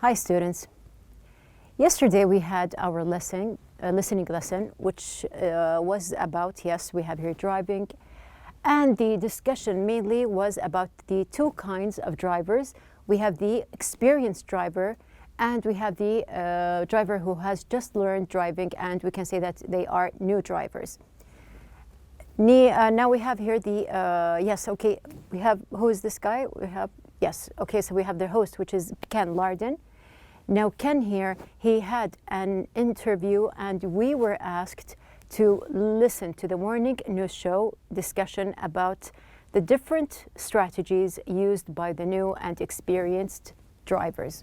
Hi students. Yesterday we had our listening lesson, which was about, yes, we have here driving, and the discussion mainly was about the two kinds of drivers. We have the experienced driver and we have the driver who has just learned driving, and we can say that they are new drivers. Now we have here the, yes, okay, we have, who is this guy? We have, yes, okay, so we have the host, which is Ken Larden. Now Ken here, he had an interview and we were asked to listen to the morning news show discussion about the different strategies used by the new and experienced drivers.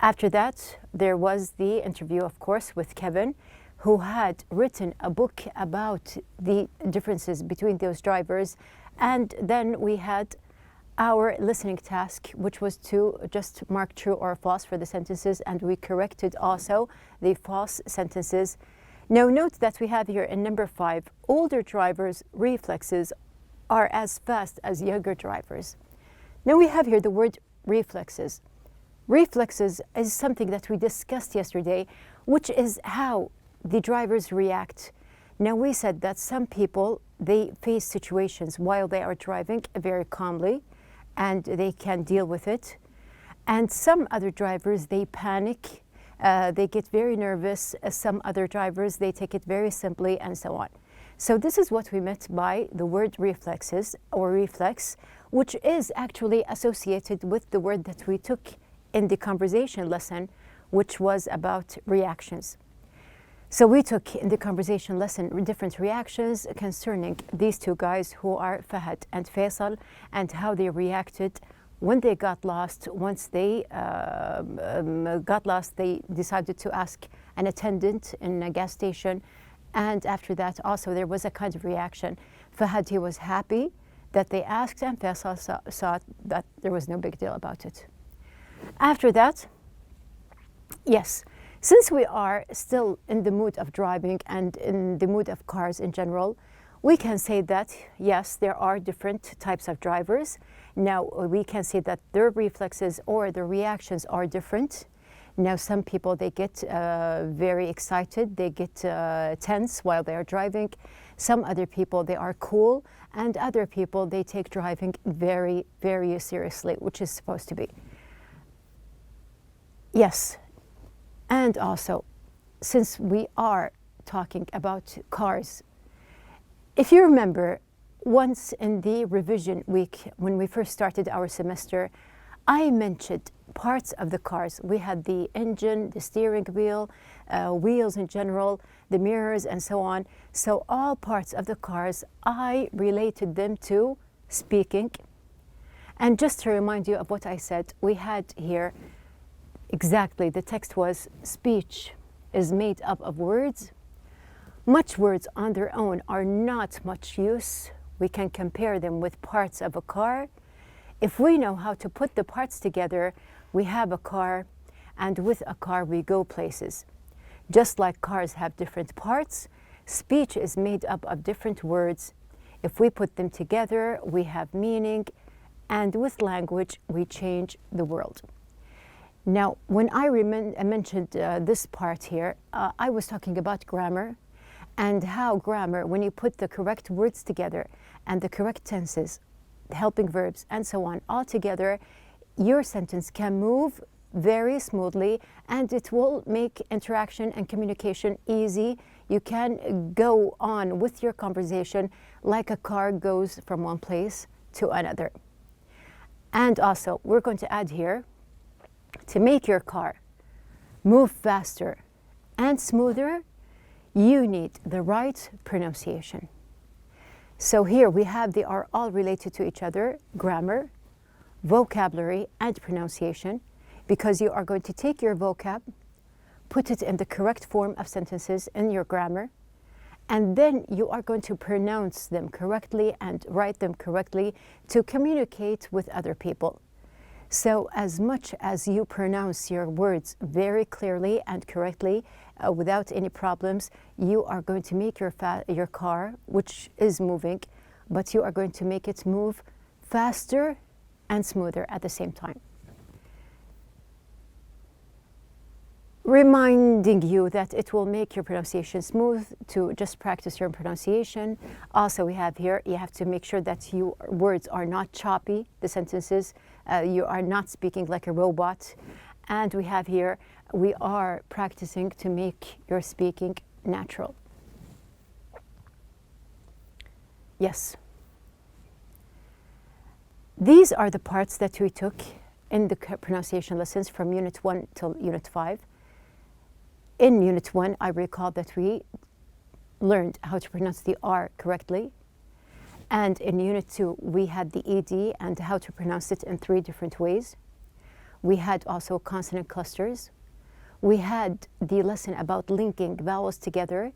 After that, there was the interview, of course, with Kevin, who had written a book about the differences between those drivers. And then we had our listening task, which was to just mark true or false for the sentences, and we corrected also the false sentences. Now note that we have here in number 5, older drivers' reflexes are as fast as younger drivers. Now we have here the word reflexes. Reflexes is something that we discussed yesterday, which is how the drivers react. Now we said that some people, they face situations while they are driving very calmly, and they can deal with it. And some other drivers, they panic, they get very nervous. Some other drivers, they take it very simply, and so on. So this is what we meant by the word reflexes or reflex, which is actually associated with the word that we took in the conversation lesson, which was about reactions. So we took in the conversation lesson different reactions concerning these two guys who are Fahad and Faisal, and how they reacted when they got lost. Once they got lost, they decided to ask an attendant in a gas station. And after that, also there was a kind of reaction. Fahad, he was happy that they asked, and Faisal saw that there was no big deal about it. After that, yes, since we are still in the mood of driving and in the mood of cars in general, we can say that, yes, there are different types of drivers. Now, we can say that their reflexes or their reactions are different. Now, some people, they get very excited, they get tense while they are driving. Some other people, they are cool, and other people, they take driving very, very seriously, which is supposed to be. Yes. And also, since we are talking about cars, if you remember, once in the revision week, when we first started our semester, I mentioned parts of the cars. We had the engine, the steering wheel, wheels in general, the mirrors, and so on. So all parts of the cars, I related them to speaking. And just to remind you of what I said, we had here exactly, the text was, speech is made up of words. Much words on their own are not much use. We can compare them with parts of a car. If we know how to put the parts together, we have a car, and with a car we go places. Just like cars have different parts, speech is made up of different words. If we put them together, we have meaning, and with language we change the world. Now, when I mentioned this part here, I was talking about grammar, and how grammar, when you put the correct words together and the correct tenses, helping verbs, and so on, all together, your sentence can move very smoothly, and it will make interaction and communication easy. You can go on with your conversation like a car goes from one place to another. And also, we're going to add here, to make your car move faster and smoother, you need the right pronunciation. So here we have, they are all related to each other: grammar, vocabulary, and pronunciation, because you are going to take your vocab, put it in the correct form of sentences in your grammar, and then you are going to pronounce them correctly and write them correctly to communicate with other people. So as much as you pronounce your words very clearly and correctly, without any problems, you are going to make your car, which is moving, but you are going to make it move faster and smoother at the same time. reminding you that it will make your pronunciation smooth to just practice your pronunciation. Also, we have here, you have to make sure that your words are not choppy, the sentences, you are not speaking like a robot. And we have here, we are practicing to make your speaking natural. Yes. These are the parts that we took in the pronunciation lessons from Unit 1 till Unit 5. In Unit 1, I recall that we learned how to pronounce the R correctly. And in Unit 2, we had the ED and how to pronounce it in 3 different ways. We had also consonant clusters. We had the lesson about linking vowels together.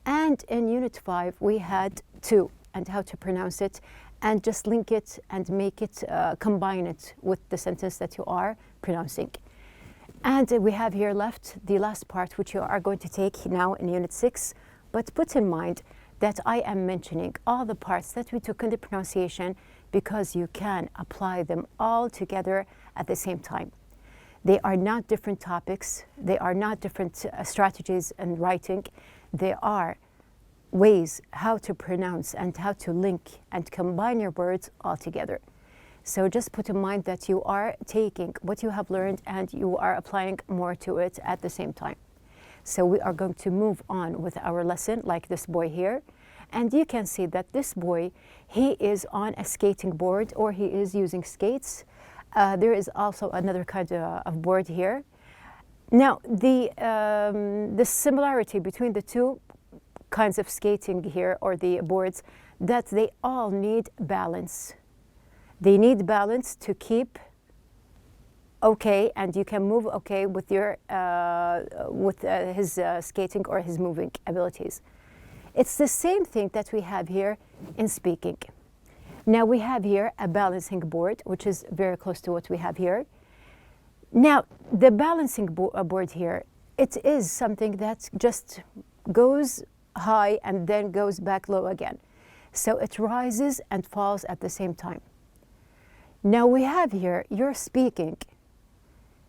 And in Unit 5, we had 2 and how to pronounce it and just link it and make it, combine it with the sentence that you are pronouncing. And we have here left the last part, which you are going to take now in Unit 6. But put in mind that I am mentioning all the parts that we took in the pronunciation because you can apply them all together at the same time. They are not different topics. They are not different strategies in writing. They are ways how to pronounce and how to link and combine your words all together. So just put in mind that you are taking what you have learned and you are applying more to it at the same time. So we are going to move on with our lesson, like this boy here. And you can see that this boy, he is on a skating board or he is using skates. There is also another kind of board here. Now, the similarity between the two kinds of skating here or the boards, that they all need balance. They need balance to keep okay, and you can move okay with your his skating or his moving abilities. It's the same thing that we have here in speaking. Now we have here a balancing board, which is very close to what we have here. Now the balancing board here, it is something that just goes high and then goes back low again. So it rises and falls at the same time. Now we have here, you're speaking.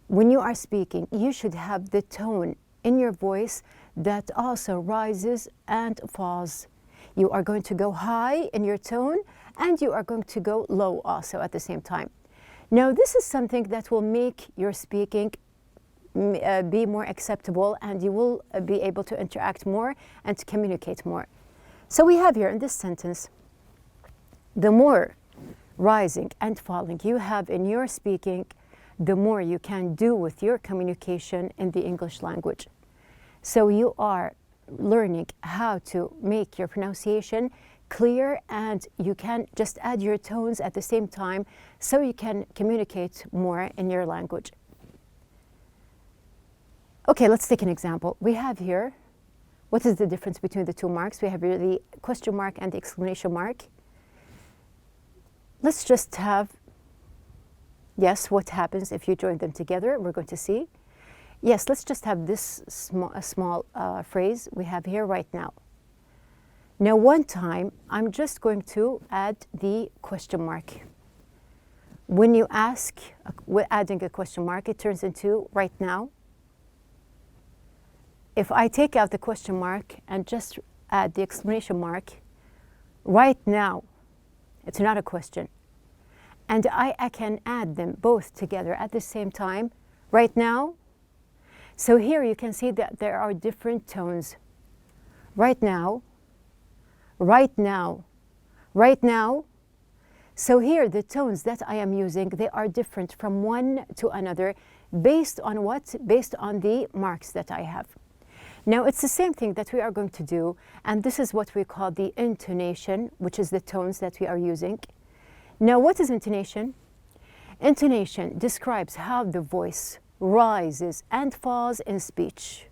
When you are speaking, you should have the tone in your voice that also rises and falls. You are going to go high in your tone and you are going to go low also at the same time. Now this is something that will make your speaking be more acceptable and you will be able to interact more and to communicate more. So we have here in this sentence, the more rising and falling you have in your speaking, the more you can do with your communication in the English language. So you are learning how to make your pronunciation clear and you can just add your tones at the same time so you can communicate more in your language. Okay, let's take an example. We have here, what is the difference between the two marks? We have here the question mark and the exclamation mark. Let's just have, yes, what happens if you join them together? We're going to see. Yes, let's just have this small phrase we have here right now. Now, one time, I'm just going to add the question mark. When you ask, adding a question mark, it turns into right now. If I take out the question mark and just add the exclamation mark, right now, it's not a question. And I can add them both together at the same time, right now. So here you can see that there are different tones. Right now, right now, right now. So here the tones that I am using, they are different from one to another based on what? Based on the marks that I have. Now it's the same thing that we are going to do, and this is what we call the intonation, which is the tones that we are using. Now what is intonation? Intonation describes how the voice rises and falls in speech.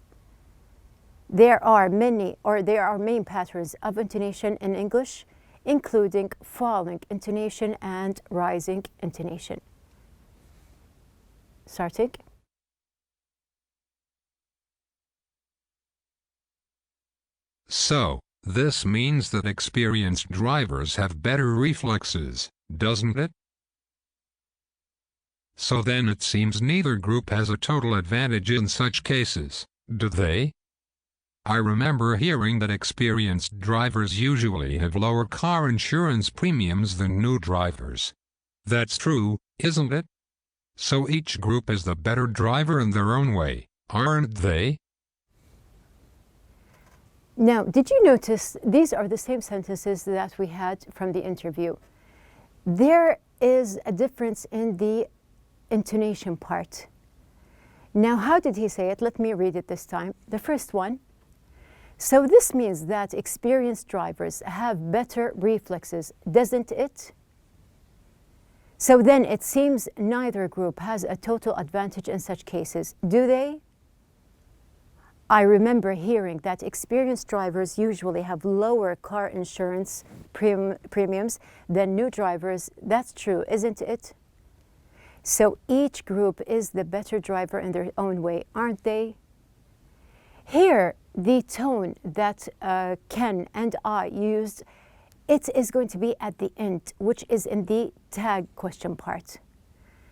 There are main patterns of intonation in English, including falling intonation and rising intonation. Starting. So, this means that experienced drivers have better reflexes, doesn't it? So then it seems neither group has a total advantage in such cases, do they? I remember hearing that experienced drivers usually have lower car insurance premiums than new drivers. That's true, isn't it? So each group is the better driver in their own way, aren't they? Now, did you notice these are the same sentences that we had from the interview? There is a difference in the intonation part. Now, how did he say it? Let me read it this time. The first one. So this means that experienced drivers have better reflexes, doesn't it? So then it seems neither group has a total advantage in such cases, do they? I remember hearing that experienced drivers usually have lower car insurance premiums than new drivers. That's true, isn't it? So each group is the better driver in their own way, aren't they? Here, the tone that Ken and I used, it is going to be at the end, which is in the tag question part.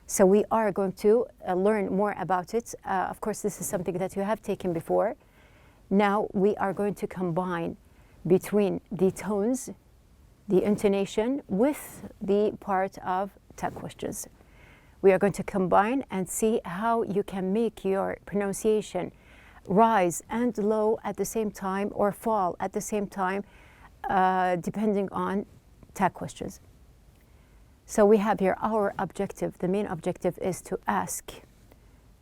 So we are going to learn more about it. Of course, this is something that you have taken before. Now we are going to combine between the tones, the intonation, with the part of tag questions. We are going to combine and see how you can make your pronunciation rise and low at the same time or fall at the same time, depending on tag questions. So we have here our objective. The main objective is to ask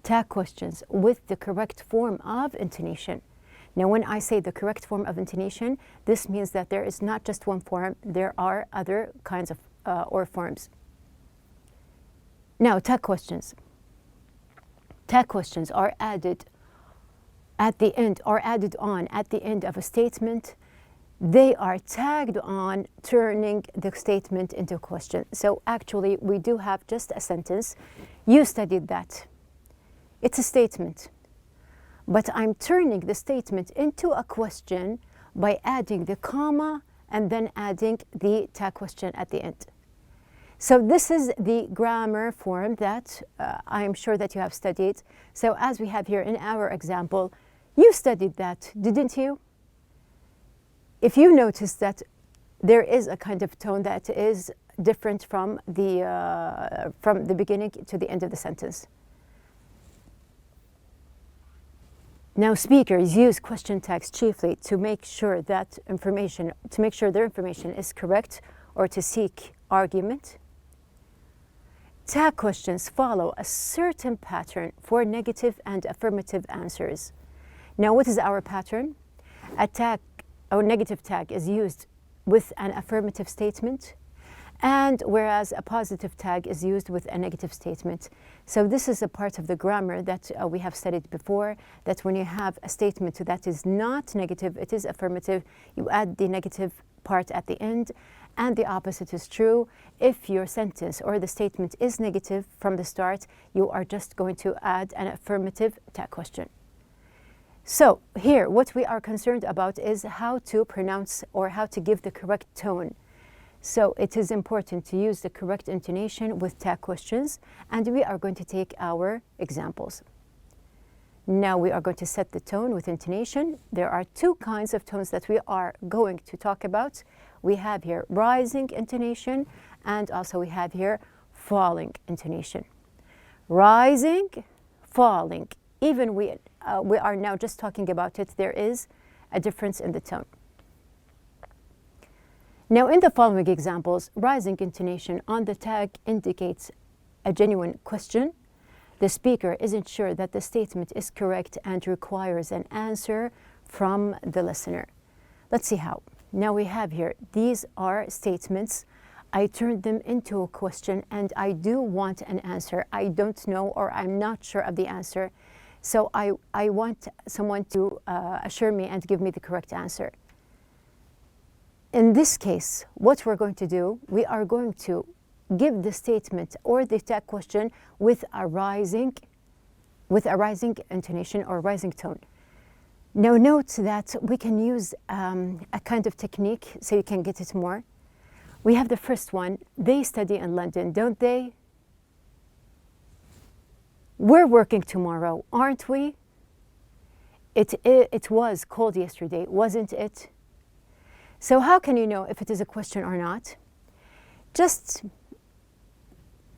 tag questions with the correct form of intonation. Now, when I say the correct form of intonation, this means that there is not just one form, there are other kinds of or forms. Now, tag questions. Tag questions are added at the end or added on at the end of a statement. They are tagged on, turning the statement into a question. So actually, we do have just a sentence. You studied that. It's a statement. But I'm turning the statement into a question by adding the comma and then adding the tag question at the end. So this is the grammar form that I'm sure that you have studied. So as we have here in our example, you studied that, didn't you? If you notice that there is a kind of tone that is different from the beginning to the end of the sentence. Now, speakers use question tags chiefly to make sure their information is correct or to seek argument. Tag questions follow a certain pattern for negative and affirmative answers. Now, what is our pattern? A tag or negative tag is used with an affirmative statement, and whereas a positive tag is used with a negative statement. So this is a part of the grammar that we have studied before, that when you have a statement that is not negative, it is affirmative, you add the negative part at the end, and the opposite is true. If your sentence or the statement is negative from the start, you are just going to add an affirmative tag question. So here, what we are concerned about is how to pronounce or how to give the correct tone. So it is important to use the correct intonation with tag questions, and we are going to take our examples. Now we are going to set the tone with intonation. There are two kinds of tones that we are going to talk about. We have here rising intonation, and also we have here falling intonation. Rising, falling. Even we are now just talking about it, there is a difference in the tone. Now, in the following examples, rising intonation on the tag indicates a genuine question. The speaker isn't sure that the statement is correct and requires an answer from the listener. Let's see how. Now we have here, these are statements. I turned them into a question and I do want an answer. I don't know or I'm not sure of the answer. So I want someone to assure me and give me the correct answer. In this case, what we're going to do, we are going to give the statement or the tag question with a rising intonation or rising tone. Now note that we can use a kind of technique so you can get it more. We have the first one, they study in London, don't they? We're working tomorrow, aren't we? It was cold yesterday, wasn't it? So how can you know if it is a question or not? Just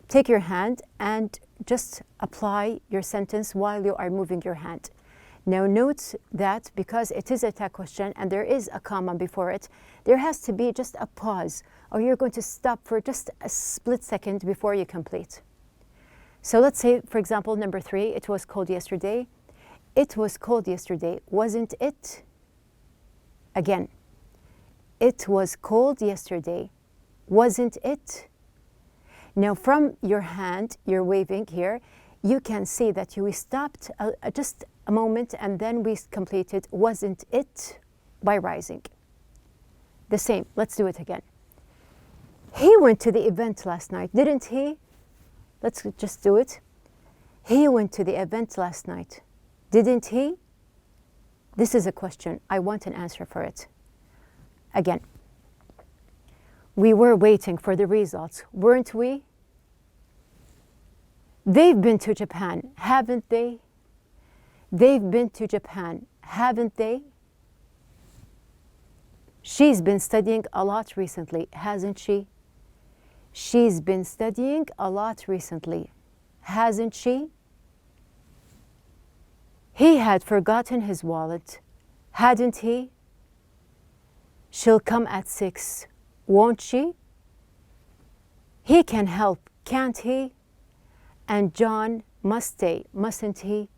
take your hand and just apply your sentence while you are moving your hand. Now note that because it is a tag question and there is a comma before it, there has to be just a pause, or you're going to stop for just a split second before you complete. So let's say, for example, number 3, it was cold yesterday. It was cold yesterday, wasn't it? Again, it was cold yesterday, wasn't it? Now from your hand, you're waving here, you can see that we stopped just a moment and then we completed wasn't it by rising. The same, let's do it again. He went to the event last night, didn't he? Let's just do it. He went to the event last night, didn't he? This is a question. I want an answer for it. Again, we were waiting for the results, weren't we? They've been to Japan, haven't they? They've been to Japan, haven't they? She's been studying a lot recently, hasn't she? She's been studying a lot recently, hasn't she? He had forgotten his wallet, hadn't he? She'll come at 6, won't she? He can help, can't he? And John must stay, mustn't he?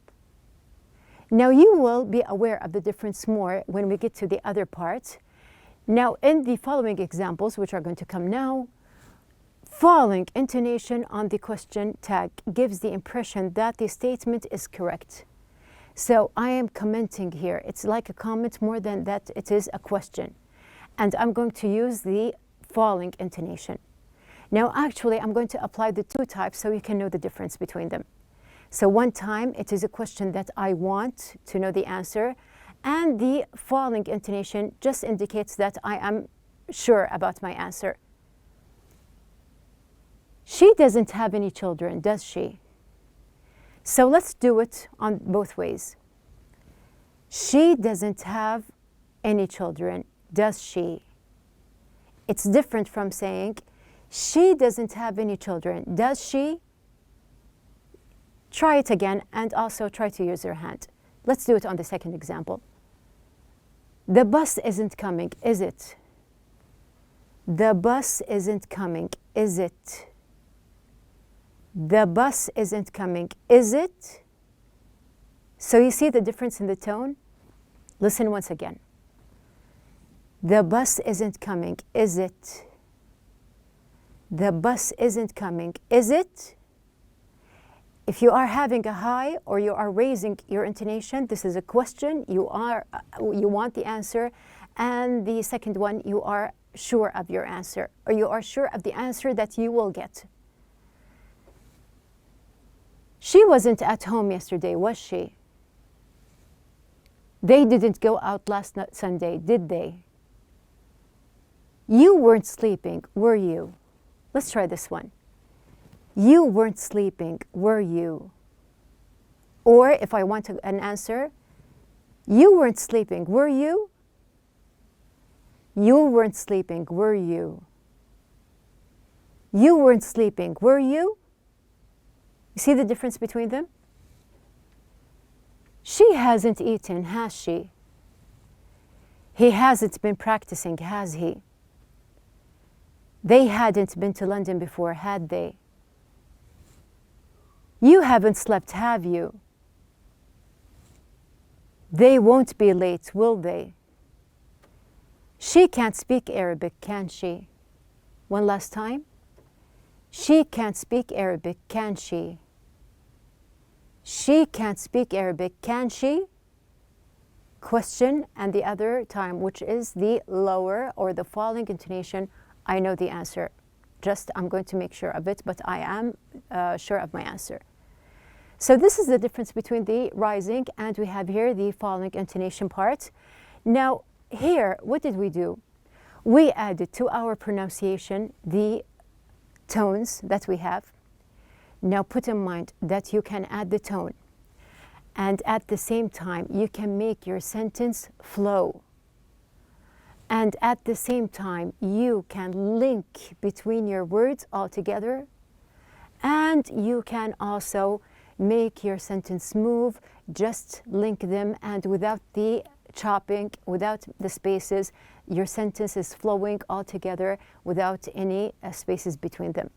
Now you will be aware of the difference more when we get to the other part. Now in the following examples, which are going to come now, following intonation on the question tag gives the impression that the statement is correct. So I am commenting here. It's like a comment more than that it is a question. And I'm going to use the following intonation. Now actually I'm going to apply the 2 types so you can know the difference between them. So one time it is a question that I want to know the answer, and the following intonation just indicates that I am sure about my answer. She doesn't have any children, does she? So let's do it on both ways. She doesn't have any children, does she? It's different from saying, she doesn't have any children, does she? Try it again and also try to use your hand. Let's do it on the second example. The bus isn't coming, is it? The bus isn't coming, is it? The bus isn't coming, is it? So you see the difference in the tone? Listen once again. The bus isn't coming, is it? The bus isn't coming, is it? If you are having a high or you are raising your intonation, this is a question, you want the answer, and the second one, you are sure of your answer, or you are sure of the answer that you will get. She wasn't at home yesterday, was she? They didn't go out last Sunday, did they? You weren't sleeping, were you? Let's try this one. You weren't sleeping, were you? Or if I want an answer, you weren't sleeping, were you? You weren't sleeping, were you? You weren't sleeping, were you? You see the difference between them? She hasn't eaten, has she? He hasn't been practicing, has he? They hadn't been to London before, had they? You haven't slept, have you? They won't be late, will they? She can't speak Arabic, can she? One last time. She can't speak Arabic, can she? She can't speak Arabic, can she? Question, and the other time, which is the lower or the falling intonation, I know the answer. Just I'm going to make sure of it, but I am sure of my answer. So this is the difference between the rising and we have here the falling intonation part. Now here, what did we do? We added to our pronunciation the tones that we have. Now put in mind that you can add the tone, and at the same time you can make your sentence flow. And at the same time you can link between your words all together, and you can also make your sentence move, just link them, and without the chopping, without the spaces, your sentence is flowing all together without any spaces between them.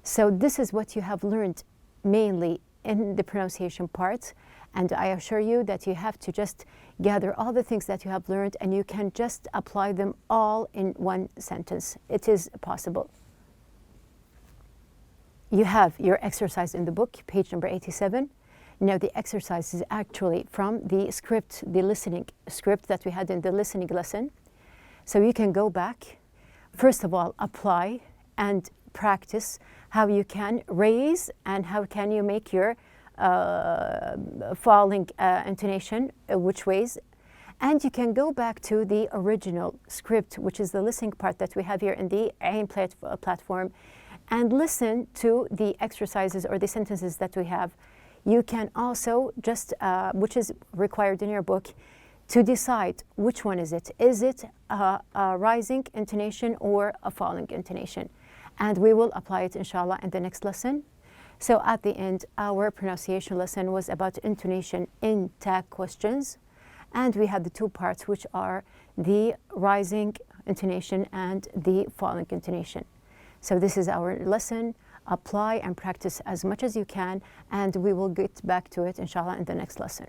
So this is what you have learned mainly in the pronunciation part, and I assure you that you have to just gather all the things that you have learned and you can just apply them all in one sentence. It is possible. You have your exercise in the book, page number 87. Now the exercise is actually from the script, the listening script that we had in the listening lesson. So you can go back, first of all, apply and practice how you can raise and how can you make your falling intonation, which ways. And you can go back to the original script, which is the listening part that we have here in the AIM platform, and listen to the exercises or the sentences that we have. You can also just, which is required in your book, to decide which one is it. Is it a rising intonation or a falling intonation? And we will apply it, inshallah, in the next lesson. So at the end, our pronunciation lesson was about intonation in tag questions. And we had the two parts, which are the rising intonation and the falling intonation. So this is our lesson. Apply and practice as much as you can, and we will get back to it, inshallah, in the next lesson.